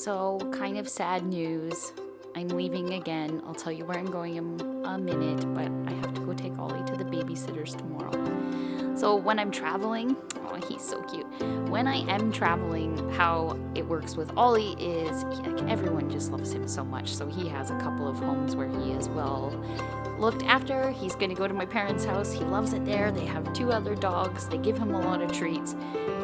So, kind of sad news. I'm leaving again. I'll tell you where I'm going in a minute, but I have to go take Ollie to the babysitters tomorrow. So, when I'm traveling, oh, he's so cute. When I am traveling, how it works with Ollie is like everyone just loves him so much. So, he has a couple of homes where he is well looked after. He's going to go to my parents' house. He loves it there. They have 2 other dogs. They give him a lot of treats.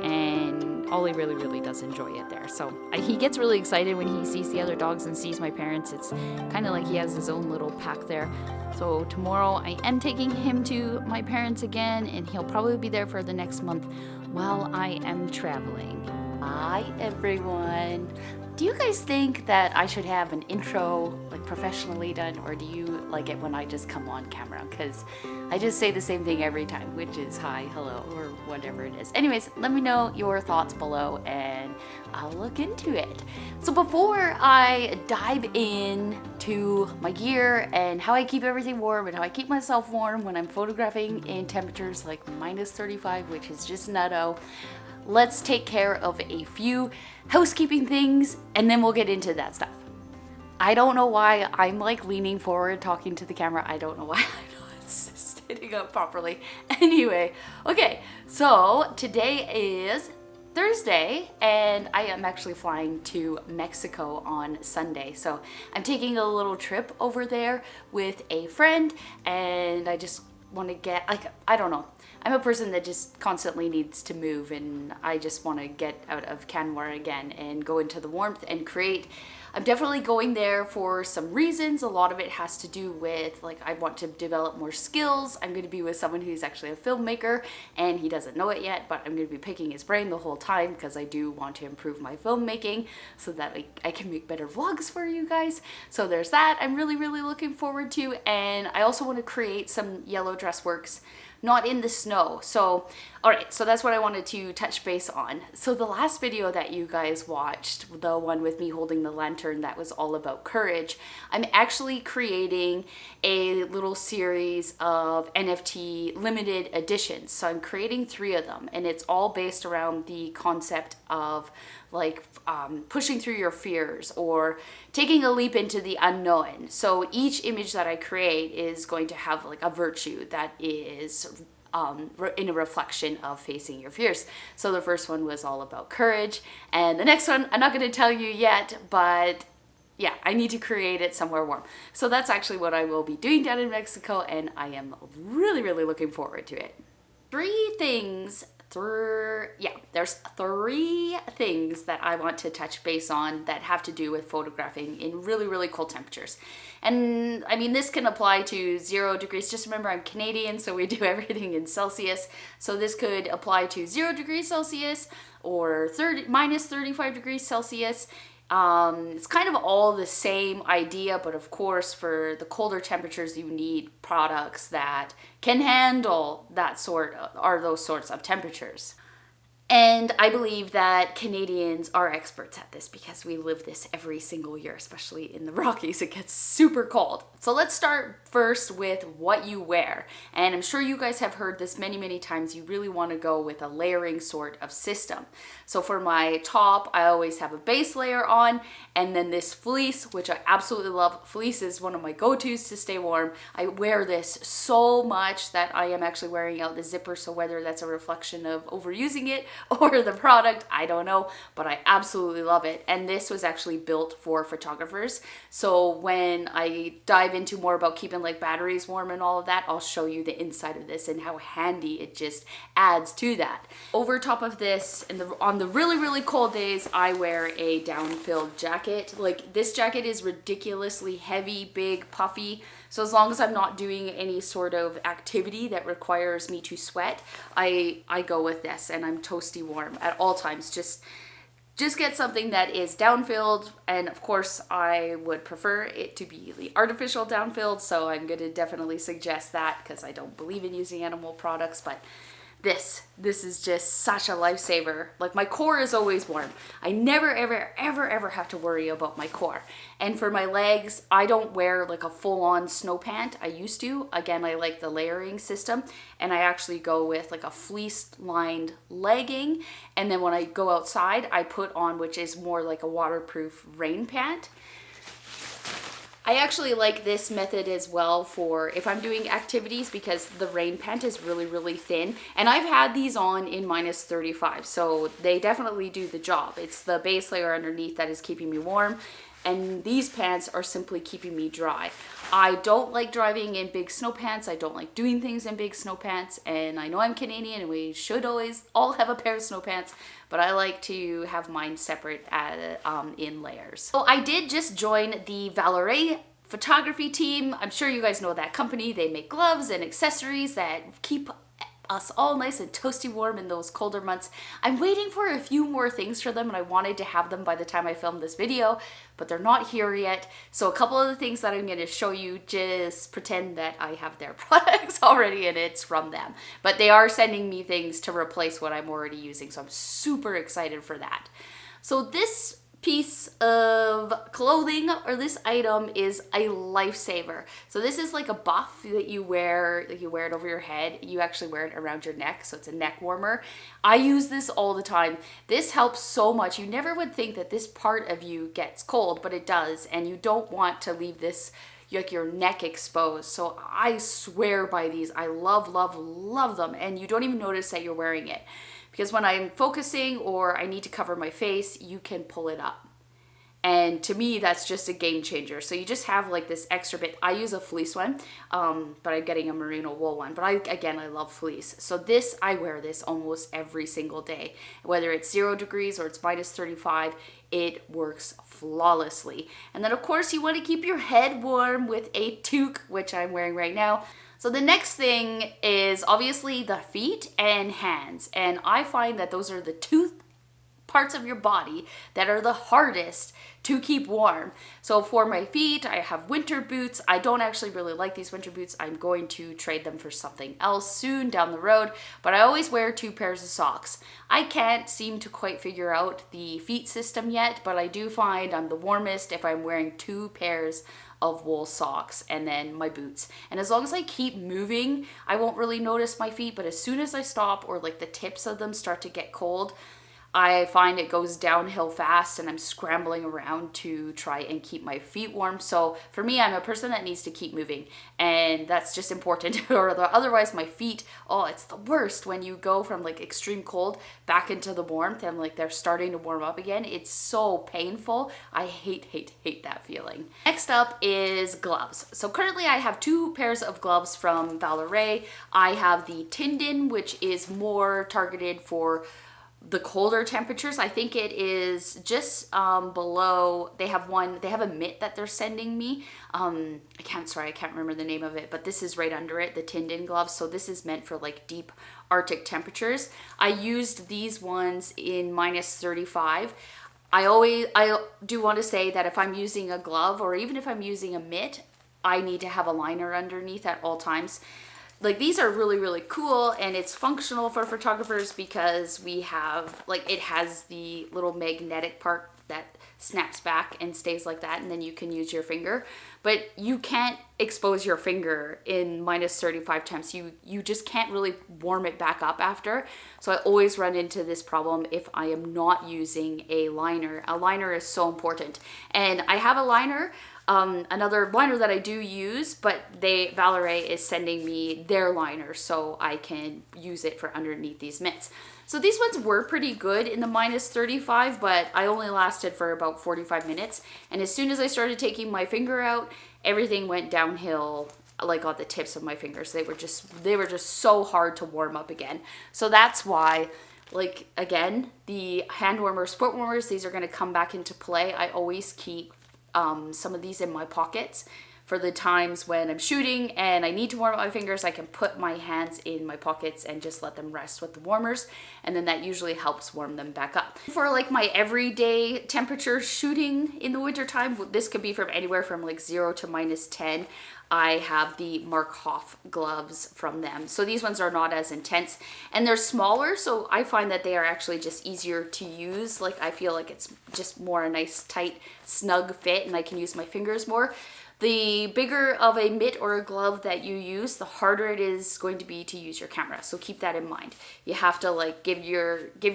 And Ollie really, really does enjoy it there. So he gets really excited when he sees the other dogs and sees my parents. It's kind of like he has his own little pack there. So tomorrow I am taking him to my parents again, and he'll probably be there for the next month while I am traveling. Hi, everyone. Do you guys think that I should have an intro like professionally done, or do you like it when I just come on camera? Because I just say the same thing every time, which is hi, hello, or whatever it is. Anyways, let me know your thoughts below and I'll look into it. So before I dive in to my gear and how I keep everything warm and how I keep myself warm when I'm photographing in temperatures like -35, which is just nutto, let's take care of a few housekeeping things and then we'll get into that stuff. I don't know why I'm like leaning forward talking to the camera. I don't know why. I know it's sitting up properly. Anyway, okay, so today is Thursday and I am actually flying to Mexico on Sunday. So I'm taking a little trip over there with a friend and I just want to get, like, I don't know. I'm a person that just constantly needs to move and I just want to get out of Canmore again and go into the warmth and create. I'm definitely going there for some reasons. A lot of it has to do with like I want to develop more skills. I'm going to be with someone who's actually a filmmaker and he doesn't know it yet, but I'm going to be picking his brain the whole time because I do want to improve my filmmaking so that I can make better vlogs for you guys. So there's that I'm really, really looking forward to. And I also want to create some yellow dress works not in the snow. So, all right, so that's what I wanted to touch base on. So the last video that you guys watched, the one with me holding the lantern that was all about courage, I'm actually creating a little series of NFT limited editions. So I'm creating 3 of them and it's all based around the concept of like pushing through your fears or taking a leap into the unknown. So each image that I create is going to have like a virtue that is in a reflection of facing your fears. So the first one was all about courage and the next one I'm not going to tell you yet, but yeah, I need to create it somewhere warm. So that's actually what I will be doing down in Mexico and I am really, really looking forward to it. There's 3 things that I want to touch base on that have to do with photographing in really, really cold temperatures. And I mean, this can apply to 0 degrees. Just remember, I'm Canadian, so we do everything in Celsius. So this could apply to 0 degrees Celsius or -35 degrees Celsius. It's kind of all the same idea, but of course for the colder temperatures you need products that can handle those sorts of temperatures. And I believe that Canadians are experts at this because we live this every single year, especially in the Rockies. It gets super cold. So let's start first with what you wear. And I'm sure you guys have heard this many, many times. You really want to go with a layering sort of system. So for my top, I always have a base layer on, and then this fleece, which I absolutely love. Fleece is one of my go-tos to stay warm. I wear this so much that I am actually wearing out the zipper. So whether that's a reflection of overusing it or the product, I don't know, but I absolutely love it. And this was actually built for photographers. So when I dive into more about keeping like batteries warm and all of that, I'll show you the inside of this and how handy it just adds to that. Over top of this, on the really, really cold days, I wear a down-filled jacket. Like this jacket is ridiculously heavy, big, puffy. So as long as I'm not doing any sort of activity that requires me to sweat, I go with this and I'm toasty warm at all times. Just get something that is down-filled, and of course I would prefer it to be the artificial down-filled, so I'm going to definitely suggest that because I don't believe in using animal products, but This is just such a lifesaver. Like, my core is always warm. I never, ever, ever, ever have to worry about my core. And for my legs, I don't wear like a full-on snow pant. I used to. Again, I like the layering system, and I actually go with like a fleece-lined legging. And then when I go outside, I put on, which is more like a waterproof rain pant. I actually like this method as well for if I'm doing activities, because the rain pant is really, really thin. And I've had these on in minus 35, so they definitely do the job. It's the base layer underneath that is keeping me warm, and these pants are simply keeping me dry. I don't like driving in big snow pants. I don't like doing things in big snow pants, and I know I'm Canadian and we should always all have a pair of snow pants, but I like to have mine separate in layers. So I did just join the Vero photography team. I'm sure you guys know that company. They make gloves and accessories that keep us all nice and toasty warm in those colder months. I'm waiting for a few more things for them, and I wanted to have them by the time I filmed this video, but they're not here yet. So a couple of the things that I'm going to show you, just pretend that I have their products already and it's from them. But they are sending me things to replace what I'm already using, so I'm super excited for that. So this piece of clothing, or this item, is a lifesaver. So this is like a buff that you wear, like you wear it over your head. You actually wear it around your neck, so it's a neck warmer. I use this all the time. This helps so much. You never would think that this part of you gets cold, but it does, and you don't want to leave this like your neck exposed. So I swear by these. I love, love, love them, and you don't even notice that you're wearing it. Because when I'm focusing or I need to cover my face, you can pull it up. And to me, that's just a game changer. So you just have like this extra bit. I use a fleece one, but I'm getting a merino wool one. But I love fleece. So this, I wear this almost every single day. Whether it's 0 degrees or it's minus 35, it works flawlessly. And then of course you want to keep your head warm with a toque, which I'm wearing right now. So the next thing is obviously the feet and hands. And I find that those are the two parts of your body that are the hardest to keep warm. So for my feet, I have winter boots. I don't actually really like these winter boots. I'm going to trade them for something else soon down the road, but I always wear 2 pairs of socks. I can't seem to quite figure out the feet system yet, but I do find I'm the warmest if I'm wearing 2 pairs of wool socks and then my boots. And as long as I keep moving, I won't really notice my feet, but as soon as I stop or like the tips of them start to get cold, I find it goes downhill fast and I'm scrambling around to try and keep my feet warm. So for me, I'm a person that needs to keep moving, and that's just important. Or otherwise my feet, oh, it's the worst when you go from like extreme cold back into the warmth and like they're starting to warm up again. It's so painful. I hate, hate, hate that feeling. Next up is gloves. So currently I have 2 pairs of gloves from Vero. I have the Tindin, which is more targeted for the colder temperatures. I think it is just below. They have a mitt that they're sending me. I can't remember the name of it, but this is right under it, the Tindin gloves. So this is meant for like deep Arctic temperatures. I used these ones in minus 35. I do want to say that if I'm using a glove or even if I'm using a mitt, I need to have a liner underneath at all times. Like, these are really, really cool, and it's functional for photographers because we have, like, it has the little magnetic part that snaps back and stays like that, and then you can use your finger. But you can't expose your finger in minus 35 temps. You just can't really warm it back up after. So I always run into this problem if I am not using a liner. A liner is so important. And I have a liner, another liner that I do use, but Vero is sending me their liner so I can use it for underneath these mitts. So these ones were pretty good in the minus 35, but I only lasted for about 45 minutes. And as soon as I started taking my finger out, everything went downhill, like on the tips of my fingers. They were just so hard to warm up again. So that's why, like, again, the hand warmers, foot warmers, these are going to come back into play. I always keep some of these in my pockets for the times when I'm shooting and I need to warm up my fingers, I can put my hands in my pockets and just let them rest with the warmers, and then that usually helps warm them back up. For like my everyday temperature shooting in the winter time, this could be from anywhere from like 0 to -10. I have the Mark Hoff gloves from them. So these ones are not as intense and they're smaller, so I find that they are actually just easier to use. Like I feel like it's just more a nice tight snug fit and I can use my fingers more. The bigger of a mitt or a glove that you use, the harder it is going to be to use your camera. So keep that in mind. You have to like give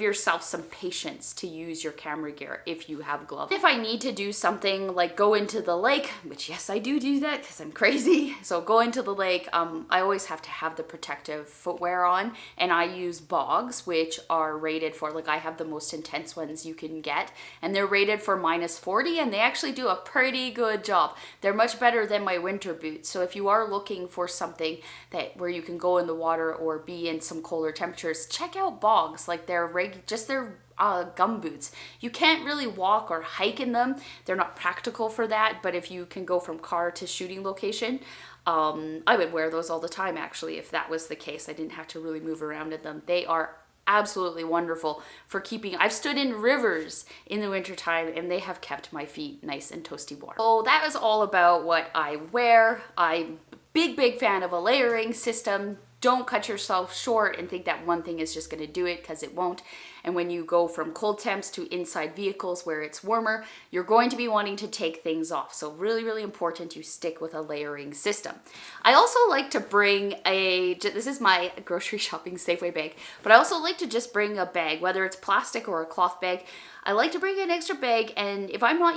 yourself some patience to use your camera gear if you have gloves. If I need to do something like go into the lake, which yes, I do that because I'm crazy. So go into the lake, I always have to have the protective footwear on, and I use bogs, which are rated for, like I have the most intense ones you can get, and they're rated for -40, and they actually do a pretty good job. They're much better than my winter boots. So if you are looking for something that where you can go in the water or be in some colder temperatures, check out bogs. Like they're gum boots. You can't really walk or hike in them. They're not practical for that, but if you can go from car to shooting location, I would wear those all the time actually if that was the case. I didn't have to really move around in them. They are absolutely wonderful for keeping. I've stood in rivers in the wintertime and they have kept my feet nice and toasty warm. So that was all about what I wear. I'm a big fan of a layering system. Don't cut yourself short and think that one thing is just going to do it, because it won't. And when you go from cold temps to inside vehicles where it's warmer, you're going to be wanting to take things off. So really important you stick with a layering system. I also like to bring this is my grocery shopping Safeway bag, but I also like to just bring a bag, whether it's plastic or a cloth bag. I like to bring an extra bag, and if I'm not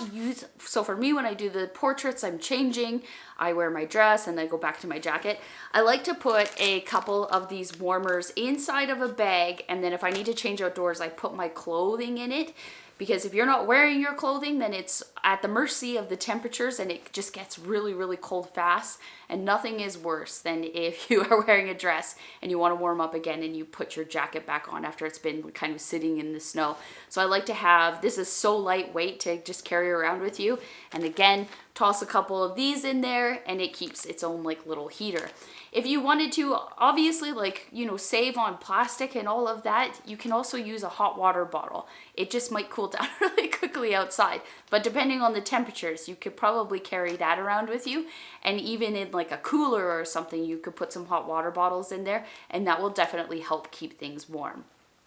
so for me when I do the portraits, I'm changing, I wear my dress and I go back to my jacket. I like to put a couple of these warmers inside of a bag, and then if I need to change outdoors, I put my clothing in it, because if you're not wearing your clothing, then it's at the mercy of the temperatures and it just gets really cold fast. And nothing is worse than if you are wearing a dress and you want to warm up again and you put your jacket back on after it's been kind of sitting in the snow. So I like to have, this is so lightweight to just carry around with you. And again, toss a couple of these in there and it keeps its own like little heater. If you wanted to, obviously, like, you know, save on plastic and all of that, you can also use a hot water bottle. It just might cool down really quickly outside. But depending on the temperatures, you could probably carry that around with you. And even in like a cooler or something, you could put some hot water bottles in there, and that will definitely help keep things warm.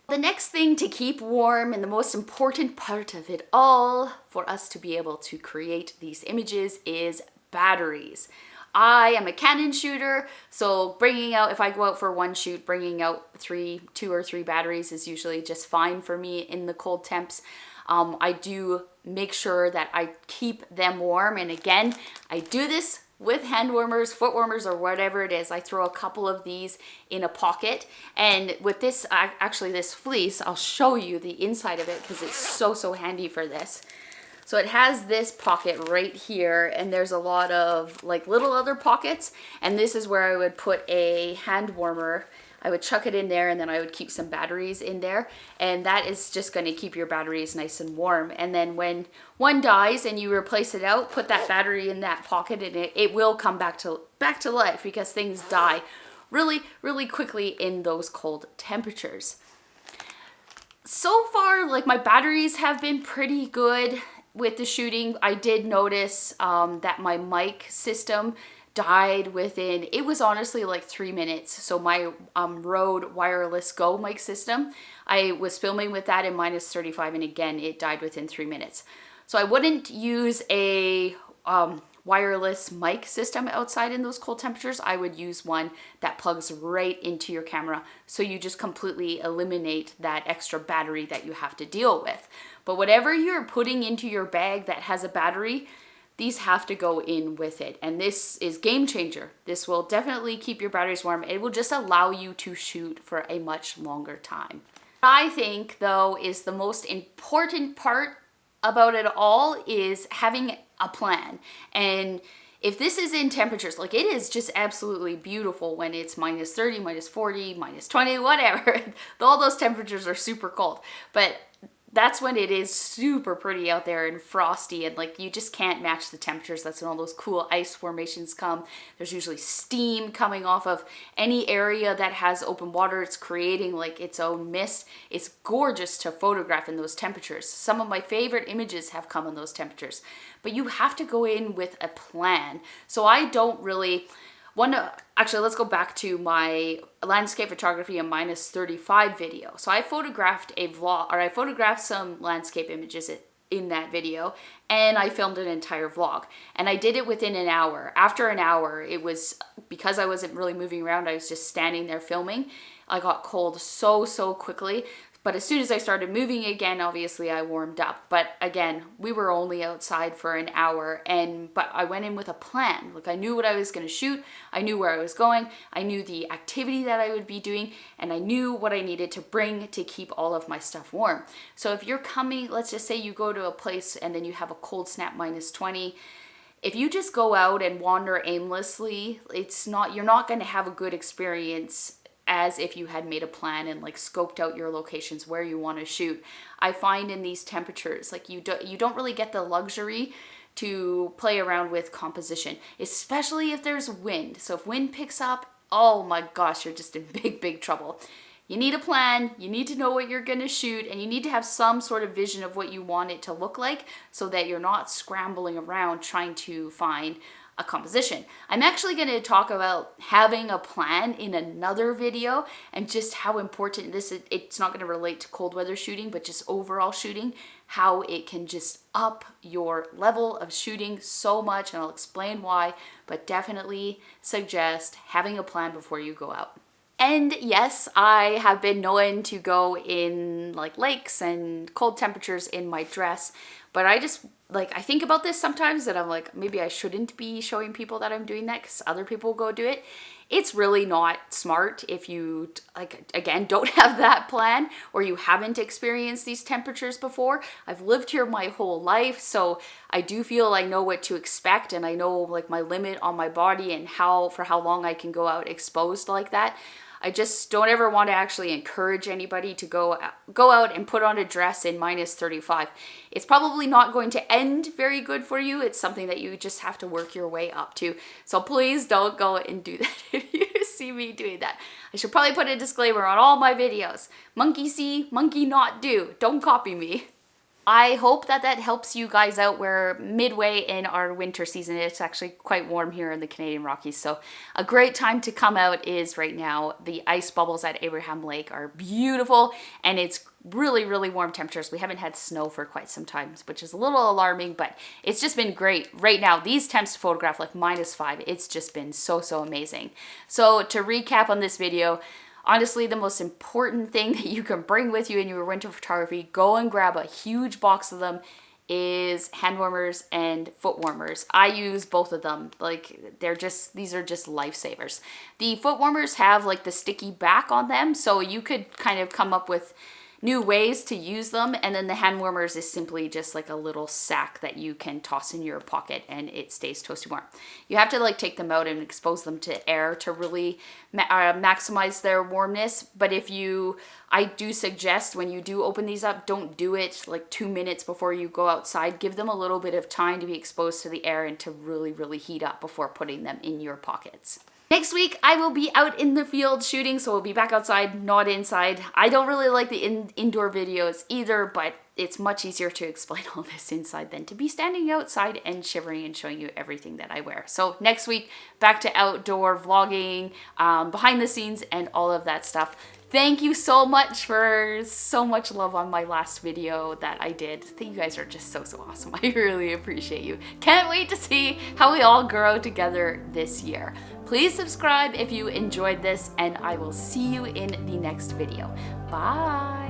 The next thing to keep warm, and the most important part of it all for us to be able to create these images, is batteries. I am a Canon shooter, so if I go out for one shoot, bringing out 2 or 3 batteries is usually just fine for me in the cold temps. I do make sure that I keep them warm, and again, I do this with hand warmers, foot warmers, or whatever it is. I throw a couple of these in a pocket, and with this, actually this fleece, I'll show you the inside of it because it's so handy for this. So it has this pocket right here, and there's a lot of like little other pockets, and this is where I would put a hand warmer. I would chuck it in there, and then I would keep some batteries in there, and that is just going to keep your batteries nice and warm. And then when one dies and you replace it out, put that battery in that pocket, and it will come back to life, because things die really quickly in those cold temperatures. So far, like, my batteries have been pretty good with the shooting. I did notice that my mic system died within, it was honestly like 3 minutes. So my Rode Wireless Go mic system, I was filming with that in -35, and again, it died within 3 minutes. So I wouldn't use a wireless mic system outside in those cold temperatures. I would use one that plugs right into your camera, so you just completely eliminate that extra battery that you have to deal with. But whatever you're putting into your bag that has a battery, these have to go in with it. And this is game changer. This will definitely keep your batteries warm. It will just allow you to shoot for a much longer time. What I think, though, is the most important part about it all is having a plan. And if this is in temperatures, like, it is just absolutely beautiful when it's -30, -40, -20, whatever. All those temperatures are super cold. But That's when it is super pretty out there and frosty, and like you just can't match the temperatures. That's when all those cool ice formations come. There's usually steam coming off of any area that has open water. It's creating like its own mist. It's gorgeous to photograph in those temperatures. Some of my favorite images have come in those temperatures, but you have to go in with a plan. So I don't really actually, let's go back to my landscape photography in -35 video. So I photographed I photographed some landscape images in that video, and I filmed an entire vlog, and I did it within an hour. After an hour, it was, because I wasn't really moving around, I was just standing there filming. I got cold so quickly. But as soon as I started moving again, obviously I warmed up. But again, we were only outside for an hour, but I went in with a plan. Like, I knew what I was going to shoot. I knew where I was going. I knew the activity that I would be doing, and I knew what I needed to bring to keep all of my stuff warm. So if you're coming, let's just say you go to a place and then you have a cold snap -20, if you just go out and wander aimlessly, you're not going to have a good experience as if you had made a plan and like scoped out your locations where you want to shoot. I find in these temperatures, like you don't really get the luxury to play around with composition, especially if there's wind. So if wind picks up, oh my gosh, you're just in big trouble. You need a plan, you need to know what you're gonna shoot, and you need to have some sort of vision of what you want it to look like so that you're not scrambling around trying to find a composition. I'm actually going to talk about having a plan in another video, and just how important this is. It's not going to relate to cold weather shooting, but just overall shooting, how it can just up your level of shooting so much, and I'll explain why, but definitely suggest having a plan before you go out. And yes, I have been known to go in like lakes and cold temperatures in my dress, but I think about this sometimes, that I'm like, maybe I shouldn't be showing people that I'm doing that because other people go do it. It's really not smart if you, like, again, don't have that plan, or you haven't experienced these temperatures before. I've lived here my whole life, so I do feel I know what to expect, and I know like my limit on my body and for how long I can go out exposed like that. I just don't ever want to actually encourage anybody to go out and put on a dress in -35. It's probably not going to end very good for you. It's something that you just have to work your way up to. So please don't go and do that if you see me doing that. I should probably put a disclaimer on all my videos. Monkey see, monkey not do. Don't copy me. I hope that helps you guys out. We're midway in our winter season. It's actually quite warm here in the Canadian Rockies, so a great time to come out is right now. The ice bubbles at Abraham Lake are beautiful, and it's really warm temperatures. We haven't had snow for quite some time, which is a little alarming, but it's just been great. Right now, these temps to photograph, like -5, it's just been so amazing. So to recap on this video, honestly, the most important thing that you can bring with you in your winter photography, go and grab a huge box of them, is hand warmers and foot warmers. I use both of them. Like, these are just lifesavers. The foot warmers have like the sticky back on them, so you could kind of come up with new ways to use them, and then the hand warmers is simply just like a little sack that you can toss in your pocket and it stays toasty warm. You have to like take them out and expose them to air to really maximize their warmness, but I do suggest when you do open these up, don't do it like 2 minutes before you go outside. Give them a little bit of time to be exposed to the air and to really heat up before putting them in your pockets. Next week, I will be out in the field shooting, so we'll be back outside, not inside. I don't really like the indoor videos either, but it's much easier to explain all this inside than to be standing outside and shivering and showing you everything that I wear. So next week, back to outdoor vlogging, behind the scenes, and all of that stuff. Thank you so much for so much love on my last video that I did. You guys are just so awesome. I really appreciate you. Can't wait to see how we all grow together this year. Please subscribe if you enjoyed this, and I will see you in the next video. Bye!